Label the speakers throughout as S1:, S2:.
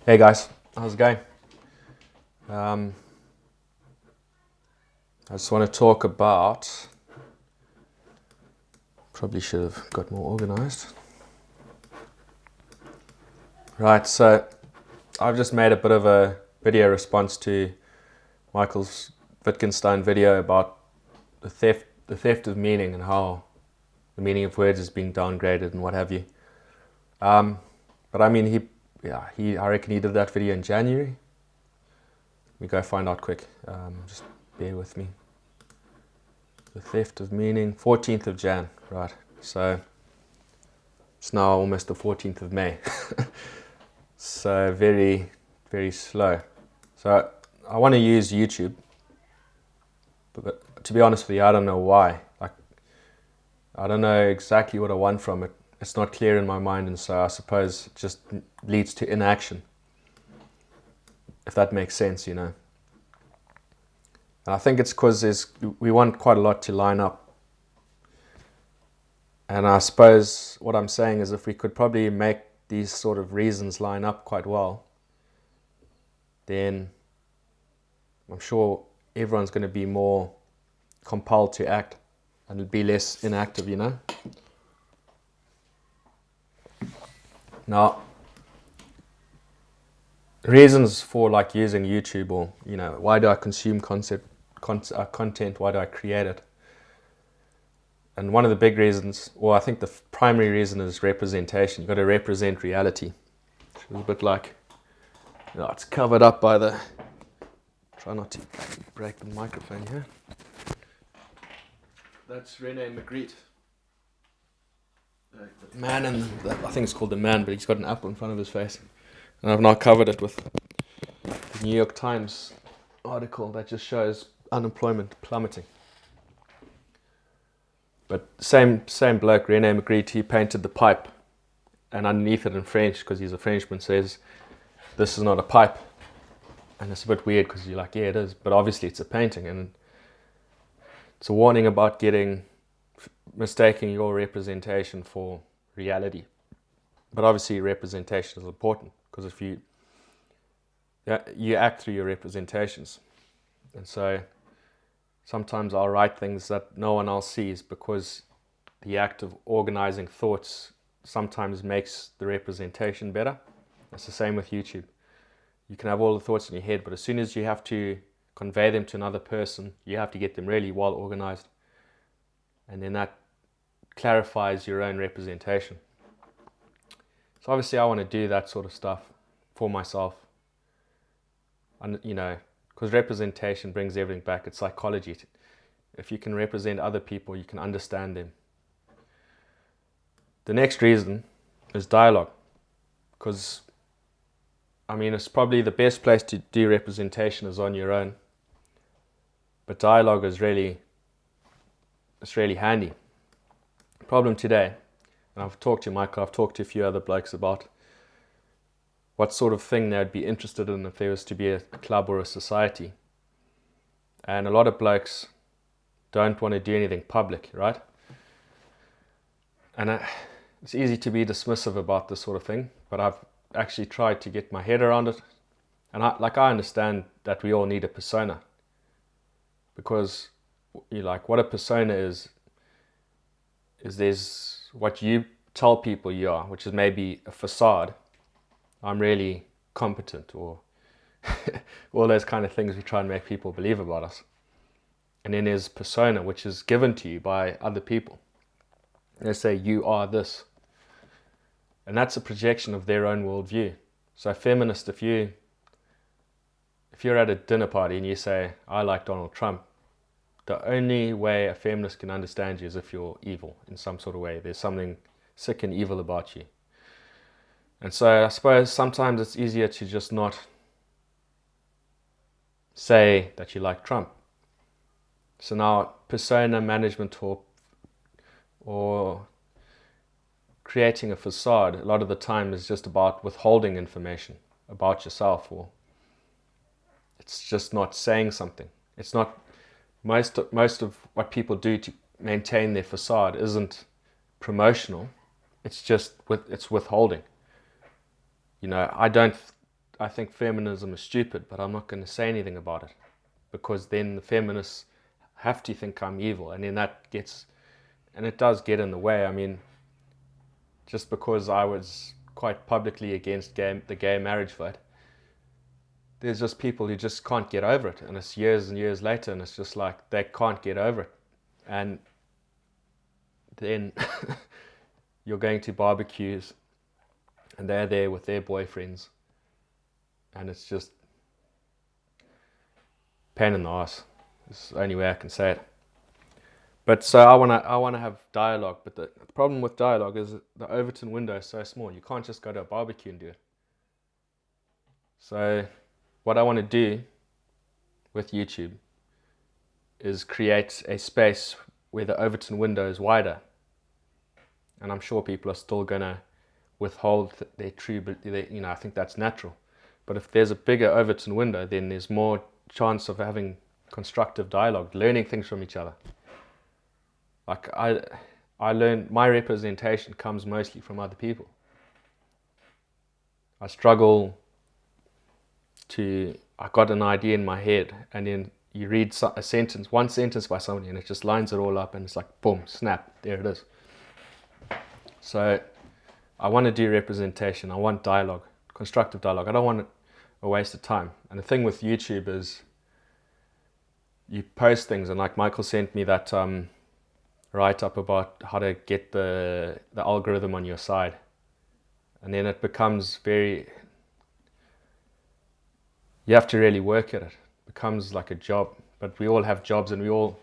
S1: Hey guys, how's it going? I just want to talk about, probably should have got more organized. Right, so I've just made a bit of a video response to Michael's Wittgenstein video about the theft of meaning and how the meaning of words is being downgraded and what have you. But I mean, I reckon he did that video in January. Let me go find out quick. Just bear with me. The theft of meaning, 14th of Jan, right. So it's now almost the 14th of May. So very, very slow. So I want to use YouTube, but to be honest with you, I don't know why. I don't know exactly what I want from it. It's not clear in my mind, and so I suppose it just leads to inaction, if that makes sense, you know. And I think it's because we want quite a lot to line up. And I suppose what I'm saying is if we could probably make these sort of reasons line up quite well, then I'm sure everyone's going to be more compelled to act and be less inactive, you know. Now, reasons for like using YouTube, or you know, why do I consume content? Why do I create it? And one of the big reasons, or I think the primary reason, is representation. You've got to represent reality. It's a bit like, you know, it's covered up by the. Try not to break the microphone here. That's Rene Magritte. The man, I think it's called The Man, but he's got an apple in front of his face. And I've now covered it with the New York Times article that just shows unemployment plummeting. But same bloke, Rene Magritte, he painted the pipe, and underneath it in French, because he's a Frenchman, says, "This is not a pipe." And it's a bit weird because you're like, yeah, it is, but obviously it's a painting, and it's a warning about mistaking your representation for reality. But obviously representation is important, because if you act through your representations. And so sometimes I'll write things that no one else sees, because the act of organizing thoughts sometimes makes the representation better. It's the same with YouTube. You can have all the thoughts in your head, but as soon as you have to convey them to another person, you have to get them really well organized. And then that clarifies your own representation. So obviously I want to do that sort of stuff for myself. And, you know, because representation brings everything back. It's psychology. If you can represent other people, you can understand them. The next reason is dialogue. Because, I mean, it's probably the best place to do representation is on your own. But dialogue is really handy. The problem today, and I've talked to Michael, I've talked to a few other blokes about what sort of thing they'd be interested in if there was to be a club or a society. And a lot of blokes don't want to do anything public, right? And it's easy to be dismissive about this sort of thing, but I've actually tried to get my head around it. And I understand that we all need a persona, because what a persona is there's what you tell people you are, which is maybe a facade. I'm really competent, or all those kind of things we try and make people believe about us. And then there's persona, which is given to you by other people. They say you are this, and that's a projection of their own worldview. So feminist, if you're at a dinner party and you say, "I like Donald Trump," the only way a feminist can understand you is if you're evil in some sort of way. There's something sick and evil about you. And so I suppose sometimes it's easier to just not say that you like Trump. So now persona management or creating a facade a lot of the time is just about withholding information about yourself, or it's just not saying something. It's not most of what people do to maintain their facade isn't promotional. It's just it's withholding. You know, I think feminism is stupid, but I'm not going to say anything about it, because then the feminists have to think I'm evil, and then it does get in the way. I mean, just because I was quite publicly against the gay marriage vote, there's just people who just can't get over it, and it's years and years later, and it's just like they can't get over it. And then you're going to barbecues and they're there with their boyfriends, and it's just pain in the ass. It's the only way I can say it. But so I wanna have dialogue, but the problem with dialogue is the Overton window is so small. You can't just go to a barbecue and do it. So what I want to do with YouTube is create a space where the Overton window is wider. And I'm sure people are still going to withhold their true, I think that's natural. But if there's a bigger Overton window, then there's more chance of having constructive dialogue, learning things from each other. Like I learned, my representation comes mostly from other people. I struggle I got an idea in my head, and then you read one sentence by somebody, and it just lines it all up, and it's like, boom, snap, there it is. So I want to do representation. I want dialogue, constructive dialogue. I don't want a waste of time. And the thing with YouTube is you post things, and like Michael sent me that write-up about how to get the algorithm on your side. And then it becomes you have to really work at it. It becomes like a job. But we all have jobs, and we all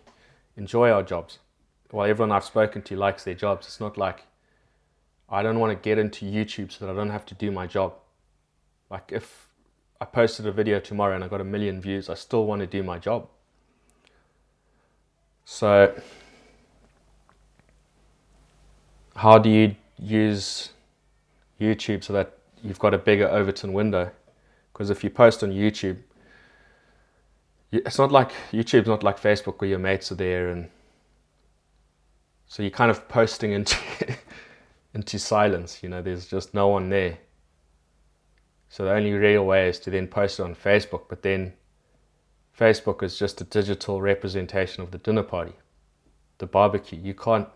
S1: enjoy our jobs. Well, everyone I've spoken to likes their jobs. It's not like I don't want to get into YouTube so that I don't have to do my job. Like if I posted a video tomorrow and I got 1 million views, I still want to do my job. So how do you use YouTube so that you've got a bigger Overton window? Because if you post on YouTube, it's not like YouTube's not like Facebook where your mates are there, and so you're kind of posting into into silence. There's just no one there. So the only real way is to then post it on Facebook, but then Facebook is just a digital representation of the dinner party, the barbecue. You can't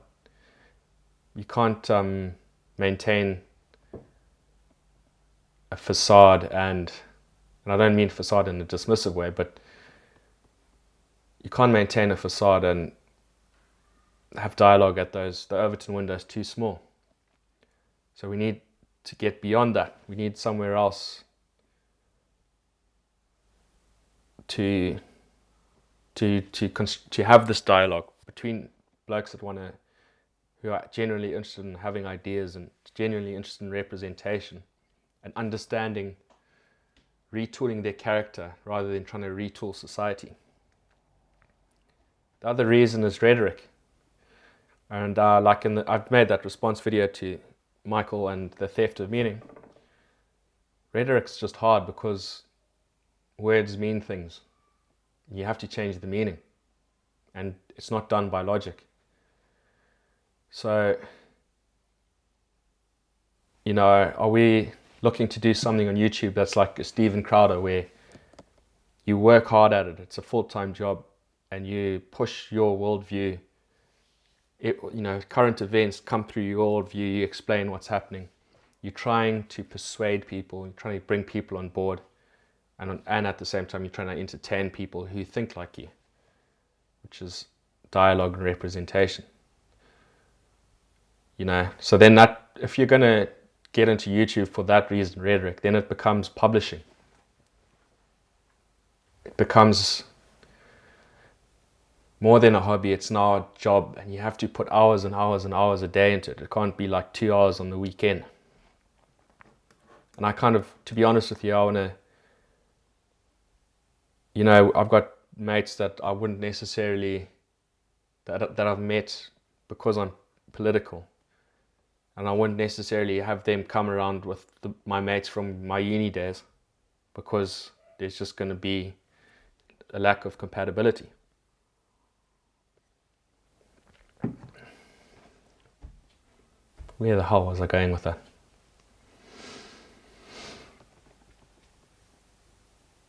S1: maintain a facade, and I don't mean facade in a dismissive way, but you can't maintain a facade and have dialogue at the Overton window is too small. So we need to get beyond that. We need somewhere else to have this dialogue between blokes who are genuinely interested in having ideas and genuinely interested in representation and understanding, retooling their character rather than trying to retool society. The other reason is rhetoric. And I've made that response video to Michael and the theft of meaning. Rhetoric's just hard because words mean things. You have to change the meaning, and it's not done by logic. So, are we looking to do something on YouTube that's like a Steven Crowder, where you work hard at it, it's a full-time job, and you push your worldview? Current events come through your worldview, you explain what's happening. You're trying to persuade people, you're trying to bring people on board, and at the same time you're trying to entertain people who think like you, which is dialogue and representation. So then if you're going to get into YouTube for that reason, rhetoric, then it becomes publishing. It becomes more than a hobby. It's now a job, and you have to put hours and hours and hours a day into it. It can't be like 2 hours on the weekend. And I to be honest with you, I want to, I've got mates that I wouldn't necessarily, that I've met because I'm political. And I wouldn't necessarily have them come around with my mates from my uni days, because there's just going to be a lack of compatibility. Where the hell was I going with that?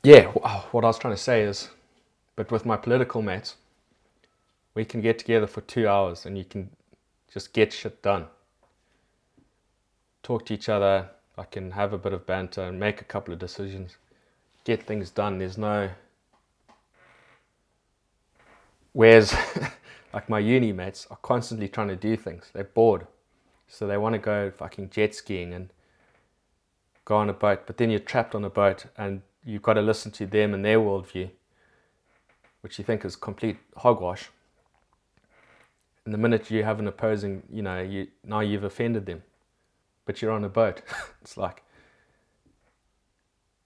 S1: yeah, what I was trying to say is, but with my political mates, we can get together for 2 hours and you can just get shit done. Talk to each other, I can have a bit of banter and make a couple of decisions, get things done. There's no... Whereas, like my uni mates are constantly trying to do things. They're bored. So they want to go fucking jet skiing and go on a boat. But then you're trapped on a boat and you've got to listen to them and their worldview, which you think is complete hogwash. And the minute you have an opposing, now you've offended them. But you're on a boat. It's like...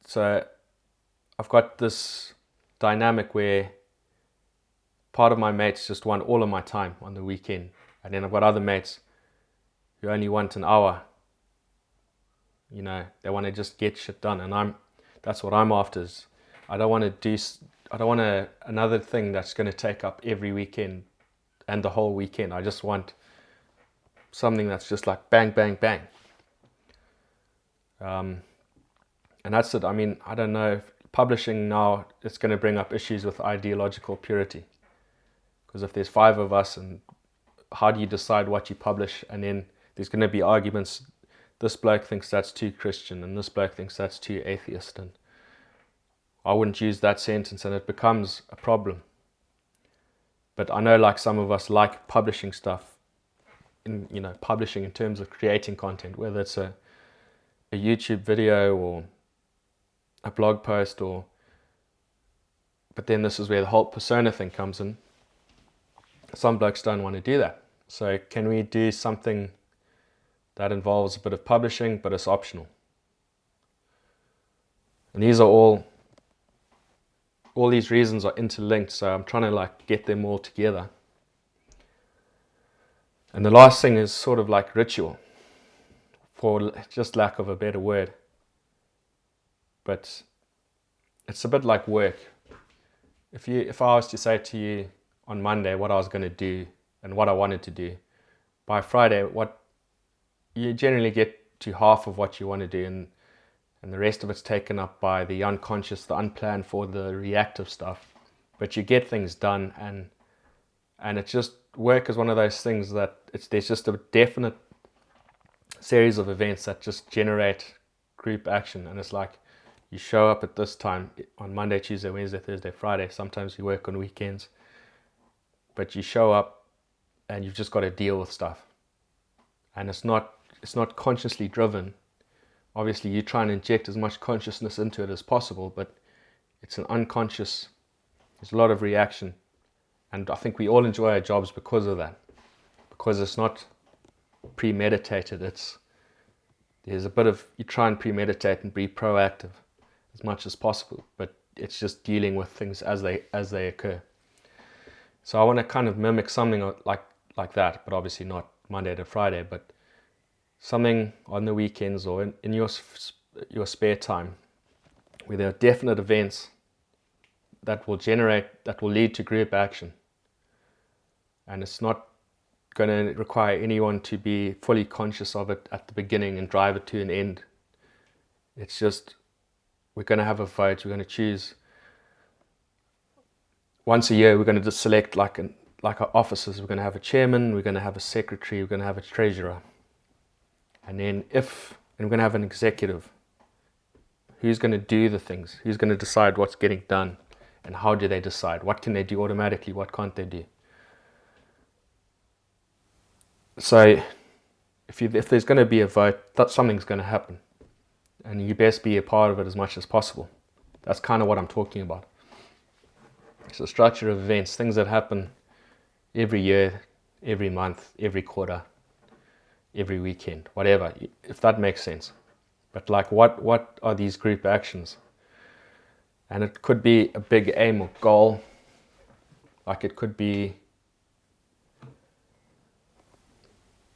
S1: So I've got this dynamic where part of my mates just want all of my time on the weekend. And then I've got other mates who only want an hour. They want to just get shit done. And that's what I'm after. Is I don't want another thing that's going to take up every weekend and the whole weekend. I just want something that's just like bang, bang, bang. And that's it. I mean, I don't know if publishing now, it's going to bring up issues with ideological purity. Because if there's 5 of us, and how do you decide what you publish? And then there's going to be arguments. This bloke thinks that's too Christian, and this bloke thinks that's too atheist, and I wouldn't use that sentence, and it becomes a problem. But I know, like, some of us like publishing stuff, publishing in terms of creating content, whether it's a YouTube video or a blog post, but then this is where the whole persona thing comes in. Some blokes don't want to do that. So can we do something that involves a bit of publishing, but it's optional? And these are all these reasons are interlinked, so I'm trying to get them all together. And the last thing is sort of like ritual, for just lack of a better word. But it's a bit like work. If I was to say to you on Monday what I was going to do and what I wanted to do, by Friday, what you generally get to half of what you want to do, and the rest of it's taken up by the unconscious, the unplanned for, the reactive stuff. But you get things done, and it's just, work is one of those things that there's just a definite series of events that just generate group action. And it's like, you show up at this time on Monday, Tuesday, Wednesday, Thursday, Friday. Sometimes you work on weekends, but you show up and you've just got to deal with stuff. And it's not consciously driven. Obviously, you try and inject as much consciousness into it as possible, but it's an unconscious, there's a lot of reaction. And I think we all enjoy our jobs because of that. Because it's not premeditated. There's a bit of, you try and premeditate and be proactive as much as possible, but it's just dealing with things as they occur. So I want to kind of mimic something like that, but obviously not Monday to Friday, but something on the weekends or in your spare time, where there are definite events that will lead to group action. And it's not going to require anyone to be fully conscious of it at the beginning and drive it to an end. It's just, we're going to have a vote. We're going to choose once a year. We're going to just select like our officers. We're going to have a chairman. We're going to have a secretary. We're going to have a treasurer, and then we're going to have an executive. Who's going to do the things? Who's going to decide what's getting done, and how do they decide? What can they do automatically? What can't they do? So if there's going to be a vote, something's going to happen. And you best be a part of it as much as possible. That's kind of what I'm talking about. It's a structure of events, things that happen every year, every month, every quarter, every weekend, whatever, if that makes sense. But what are these group actions? And it could be a big aim or goal. Like it could be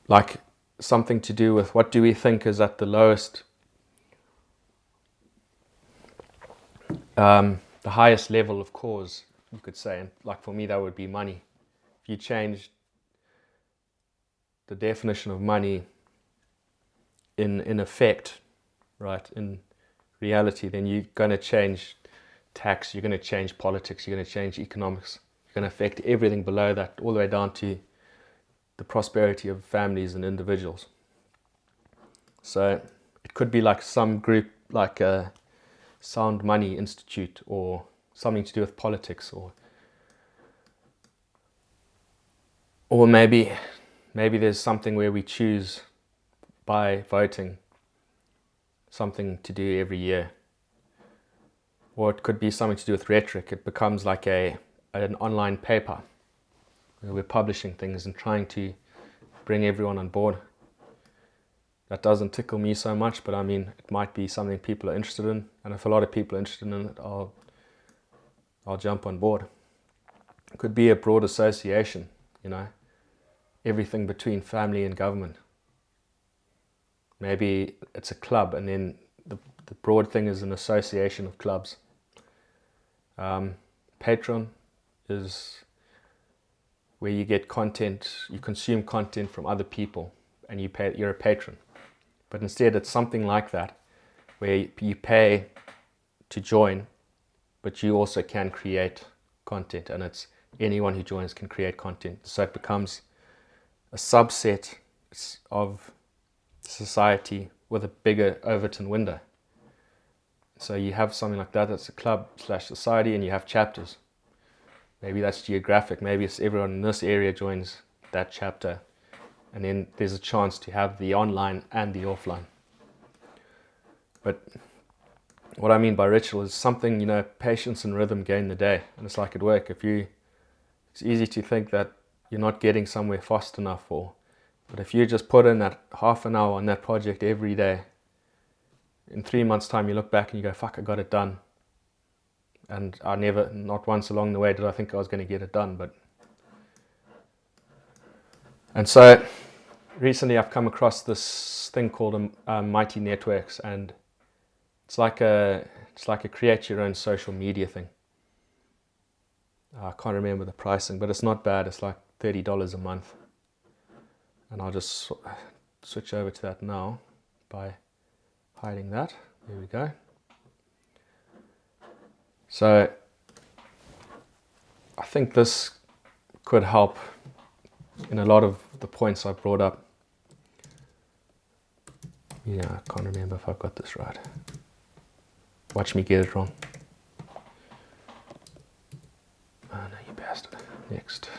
S1: like something to do with what do we think is at the lowest, the highest level of cause, you could say. And like for me, that would be money. If you change the definition of money in effect, right, in reality, then you're going to change tax, you're going to change politics, you're going to change economics, you're going to affect everything below that, all the way down to the prosperity of families and individuals. So it could be like some group, like a Sound Money Institute, or something to do with politics, or maybe there's something where we choose by voting something to do every year. Or it could be something to do with rhetoric. It becomes like an online paper where we're publishing things and trying to bring everyone on board. That doesn't tickle me so much, but I mean, it might be something people are interested in, and if a lot of people are interested in it, I'll jump on board. It could be a broad association, everything between family and government. Maybe it's a club, and then the broad thing is an association of clubs. Patreon is where you get content, you consume content from other people, and you're a patron. But instead it's something like that, where you pay to join, but you also can create content, and it's anyone who joins can create content. So it becomes a subset of society with a bigger Overton window. So you have something like that, that's a club/society, and you have chapters. Maybe that's geographic, maybe it's everyone in this area joins that chapter, and then there's a chance to have the online and the offline. But what I mean by ritual is something, patience and rhythm gain the day. And it's like at work, it's easy to think that you're not getting somewhere fast enough, but if you just put in that half an hour on that project every day, in 3 months' time you look back and you go, fuck, I got it done. And not once along the way did I think I was going to get it done. And so recently I've come across this thing called Mighty Networks, and it's like a create your own social media thing. I can't remember the pricing, but it's not bad. It's like $30 a month. And I'll just switch over to that now by hiding that. There we go. So I think this could help in a lot of the points I brought up. I can't remember if I've got this right. Watch me get it wrong. Oh no, you bastard. Next.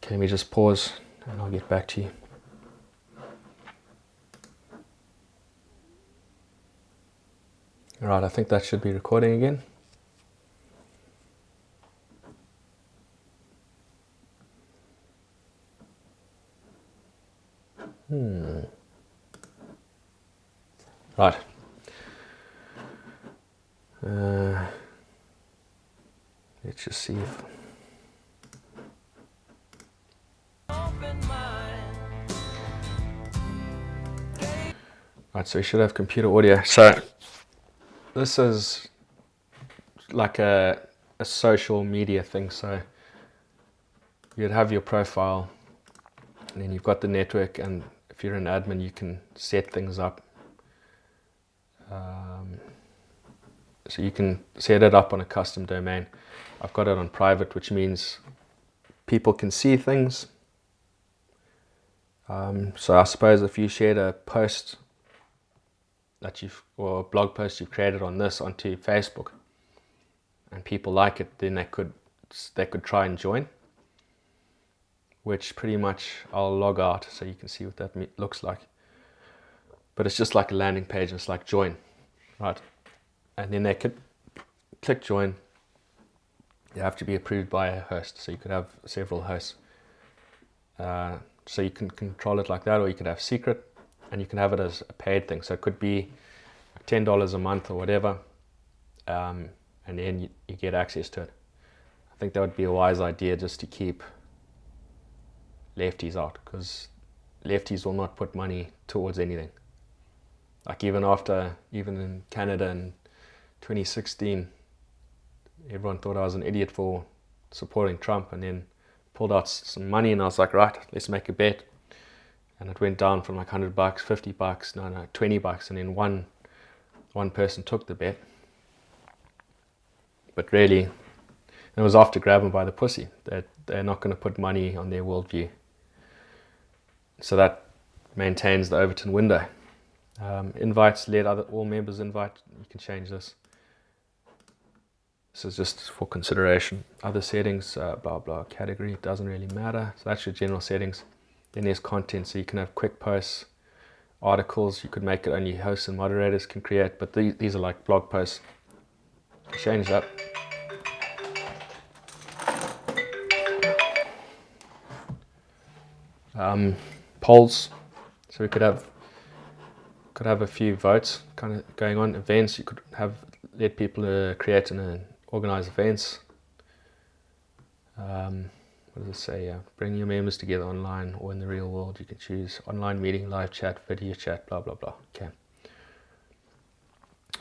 S1: Okay, let me just pause and I'll get back to you. Alright, I think that should be recording again. Right. Let's just see if... Right, so we should have computer audio. So this is like a social media thing. So you'd have your profile, and then you've got the network, and if you're an admin you can set things up. So you can set it up on a custom domain. I've got it on private, which means people can see things. So I suppose if you shared a post or a blog post you've created on this onto Facebook, and people like it, then they could try and join. Which pretty much I'll log out so you can see what that looks like. But it's just like a landing page. It's like join, right? And then they could click join. You have to be approved by a host, so you could have several hosts. So you can control it like that, or you could have secret, and you can have it as a paid thing. So it could be $10 a month or whatever, and then you get access to it. I think that would be a wise idea, just to keep lefties out, because lefties will not put money towards anything. Like even in Canada in 2016, everyone thought I was an idiot for supporting Trump, and then pulled out some money, and I was like, right, let's make a bet. And it went down from like $100, $50, no, $20, and then one person took the bet. But really, it was after grabbing by the pussy. They're not going to put money on their worldview. So that maintains the Overton window. Invites, let all members invite. You can change this. This is just for consideration. Other settings, blah blah, category, it doesn't really matter. So that's your general settings. Then there's content, so you can have quick posts, articles. You could make it only hosts and moderators can create, but these are like blog posts. Change that. Polls, so we could have a few votes kind of going on. Events, you could let people create and organize events. What does it say? Bring your members together online or in the real world. You can choose online meeting, live chat, video chat, blah blah blah. Okay.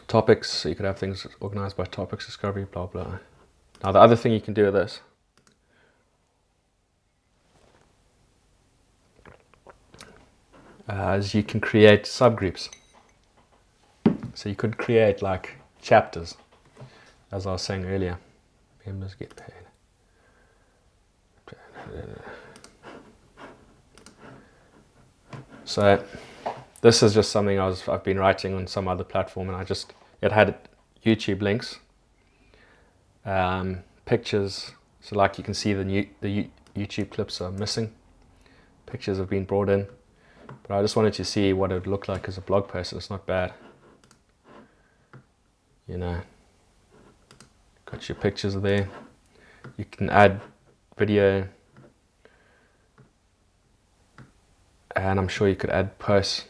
S1: Topics, so you could have things organized by topics, discovery, blah blah. Now the other thing you can do with this is you can create subgroups. So you could create like chapters, as I was saying earlier. Members get paid. So this is just something I've been writing on some other platform, and it had YouTube links, pictures. So like you can see the YouTube clips are missing. Pictures have been brought in, but I just wanted to see what it would look like as a blog post. It's not bad, you know. Got your pictures there. You can add video, and I'm sure you could add posts.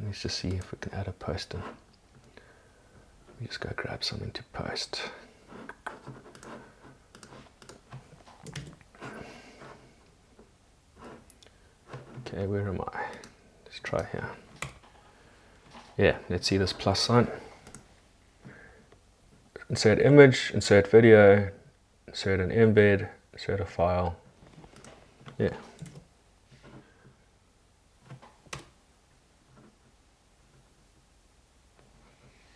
S1: Let's just see if we can add a post in. Let me just go grab something to post. Okay, where am I? Let's try here. Yeah, let's see this plus sign. Insert image, insert video, insert an embed, insert a file. Yeah.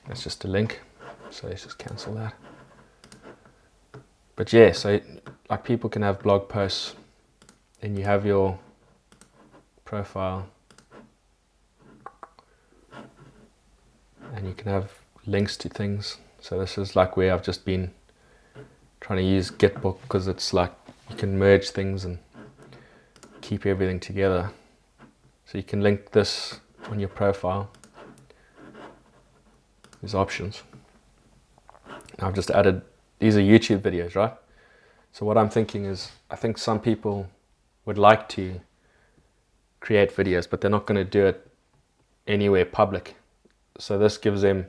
S1: That's just a link, so let's just cancel that. But yeah, so like people can have blog posts, and you have your profile, and you can have links to things. So this is like where I've just been trying to use Gitbook, because it's like you can merge things and keep everything together. So you can link this on your profile. There's options. I've just added, these are YouTube videos, right? So what I'm thinking is, I think some people would like to create videos, but they're not going to do it anywhere public. So this gives them,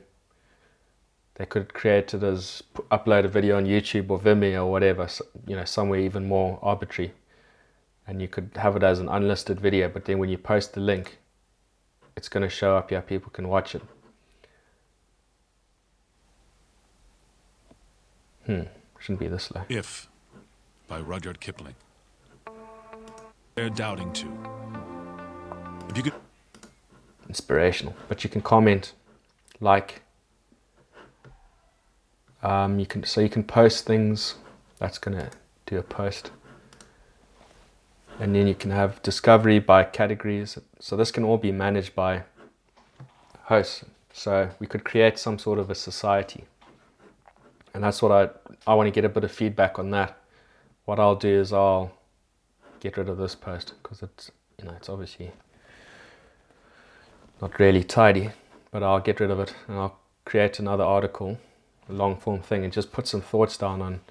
S1: they could create it as upload a video on YouTube or Vimeo or whatever, so, you know, somewhere even more arbitrary. And you could have it as an unlisted video, but then when you post the link, it's going to show up here, people can watch it. Shouldn't be this low.
S2: If, by Rudyard Kipling. They're doubting too. If you could.
S1: Inspirational, but you can comment, like, you can post things. That's gonna do a post, and then you can have discovery by categories. So this can all be managed by hosts. So we could create some sort of a society. And that's what I want to get a bit of feedback on that. What I'll do is I'll get rid of this post, because it's, you know, it's obviously not really tidy, but I'll get rid of it, and I'll create another article, a long form thing, and just put some thoughts down on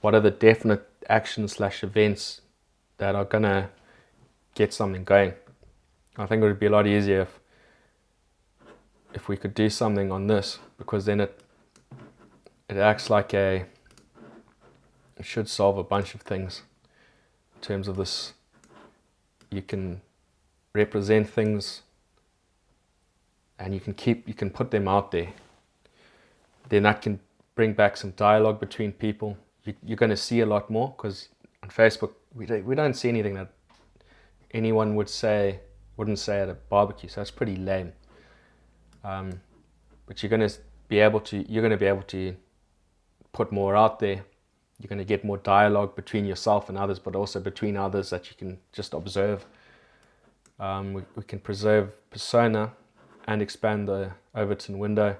S1: what are the definite actions / events that are gonna get something going. I think it would be a lot easier if we could do something on this, because then it acts like it should solve a bunch of things in terms of this. You can represent things, and you can put them out there. Then that can bring back some dialogue between people. you're going to see a lot more, because on Facebook we don't see anything that anyone wouldn't say at a barbecue, so it's pretty lame. But you're going to be able to put more out there. You're going to get more dialogue between yourself and others, but also between others that you can just observe. We can preserve persona and expand the Overton window.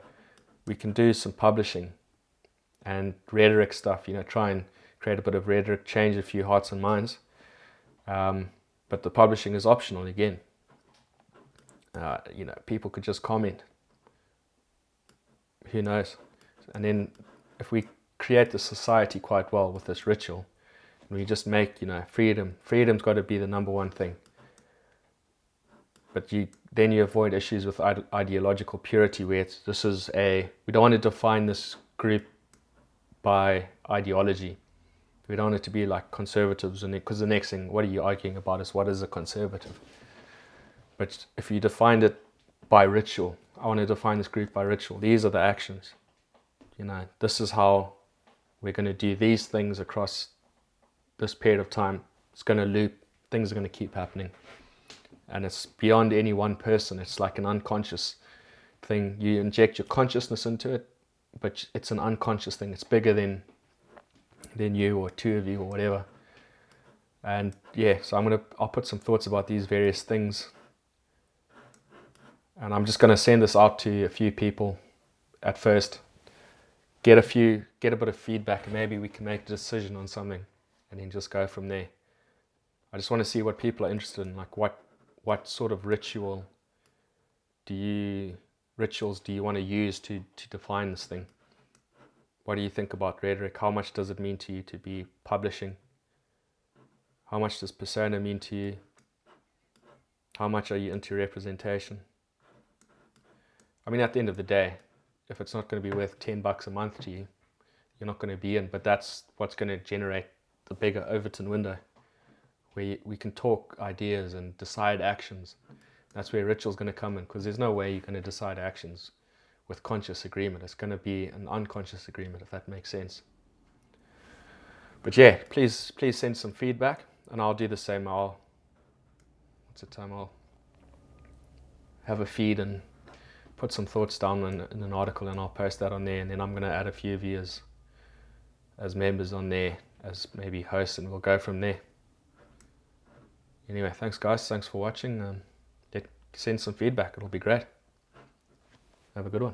S1: We can do some publishing and rhetoric stuff, try and create a bit of rhetoric, change a few hearts and minds. But the publishing is optional again. People could just comment. Who knows? And then if we create the society quite well with this ritual, and we just make, freedom's got to be the number one thing. But then you avoid issues with ideological purity, where we don't want to define this group by ideology. We don't want it to be like conservatives, because the next thing, what are you arguing about, is what is a conservative? But if you defined it by ritual, I want to define this group by ritual. These are the actions. This is how we're going to do these things across this period of time. It's going to loop. Things are going to keep happening. And it's beyond any one person. It's like an unconscious thing. You inject your consciousness into it, but it's an unconscious thing. It's bigger than you or two of you or whatever. And yeah, so I'll put some thoughts about these various things. And I'm just going to send this out to a few people at first. Get a bit of feedback, and maybe we can make a decision on something and then just go from there. I just want to see what people are interested in, like what sort of rituals do you want to use to define this thing? What do you think about rhetoric? How much does it mean to you to be publishing? How much does persona mean to you? How much are you into representation? I mean, at the end of the day, if it's not going to be worth $10 a month to you, you're not going to be in. But that's what's going to generate the bigger Overton window, where we can talk ideas and decide actions. That's where ritual's going to come in, because there's no way you're going to decide actions with conscious agreement. It's going to be an unconscious agreement, if that makes sense. But yeah, please send some feedback, and I'll do the same. I'll have a feed and put some thoughts down in an article, and I'll post that on there, and then I'm going to add a few of you as members on there, as maybe hosts, and we'll go from there. Anyway, thanks guys, thanks for watching. Send some feedback, it'll be great. Have a good one.